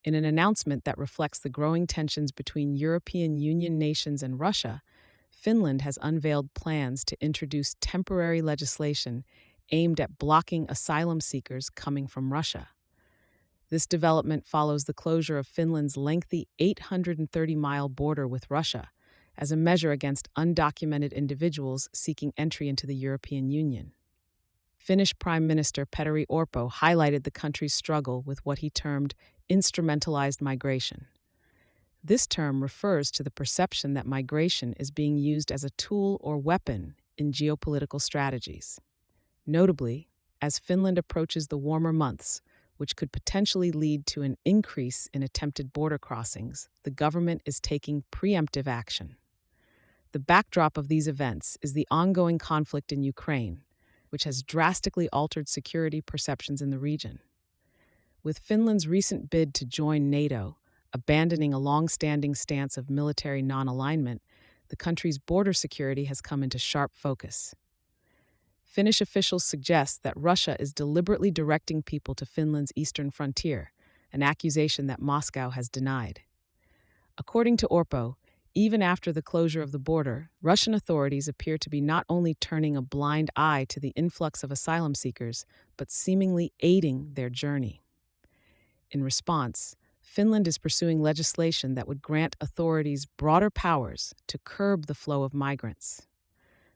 In an announcement that reflects the growing tensions between European Union nations and Russia, Finland has unveiled plans to introduce temporary legislation aimed at blocking asylum seekers coming from Russia. This development follows the closure of Finland's lengthy 830-mile border with Russia as a measure against undocumented individuals seeking entry into the European Union. Finnish Prime Minister Petteri Orpo highlighted the country's struggle with what he termed instrumentalized migration. This term refers to the perception that migration is being used as a tool or weapon in geopolitical strategies. Notably, as Finland approaches the warmer months, which could potentially lead to an increase in attempted border crossings, the government is taking preemptive action. The backdrop of these events is the ongoing conflict in Ukraine, which has drastically altered security perceptions in the region. With Finland's recent bid to join NATO, abandoning a long-standing stance of military non-alignment, the country's border security has come into sharp focus. Finnish officials suggest that Russia is deliberately directing people to Finland's eastern frontier, an accusation that Moscow has denied. According to Orpo, even after the closure of the border, Russian authorities appear to be not only turning a blind eye to the influx of asylum seekers, but seemingly aiding their journey. In response, Finland is pursuing legislation that would grant authorities broader powers to curb the flow of migrants.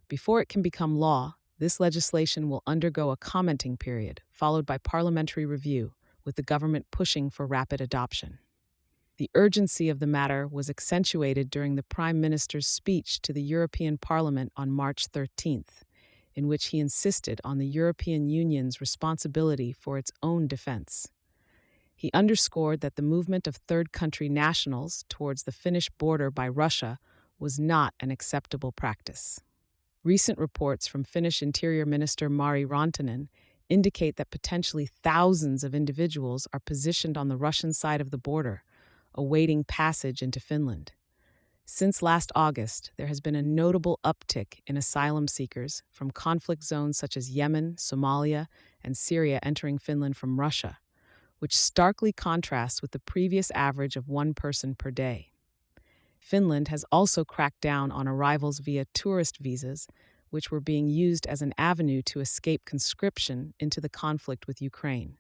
Before it can become law, this legislation will undergo a commenting period, followed by parliamentary review, with the government pushing for rapid adoption. The urgency of the matter was accentuated during the Prime Minister's speech to the European Parliament on March 13th, in which he insisted on the European Union's responsibility for its own defense. He underscored that the movement of third country nationals towards the Finnish border by Russia was not an acceptable practice. Recent reports from Finnish Interior Minister Mari Rantanen indicate that potentially thousands of individuals are positioned on the Russian side of the border, awaiting passage into Finland. Since last August, there has been a notable uptick in asylum seekers from conflict zones such as Yemen, Somalia, and Syria entering Finland from Russia, which starkly contrasts with the previous average of one person per day. Finland has also cracked down on arrivals via tourist visas, which were being used as an avenue to escape conscription into the conflict with Ukraine.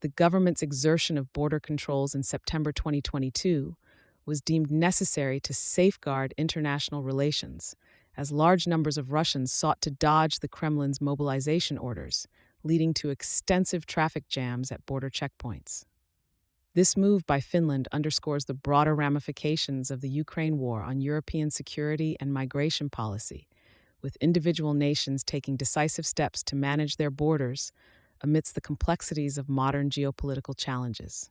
The government's exertion of border controls in September 2022 was deemed necessary to safeguard international relations, as large numbers of Russians sought to dodge the Kremlin's mobilization orders, leading to extensive traffic jams at border checkpoints. This move by Finland underscores the broader ramifications of the Ukraine war on European security and migration policy, with individual nations taking decisive steps to manage their borders amidst the complexities of modern geopolitical challenges.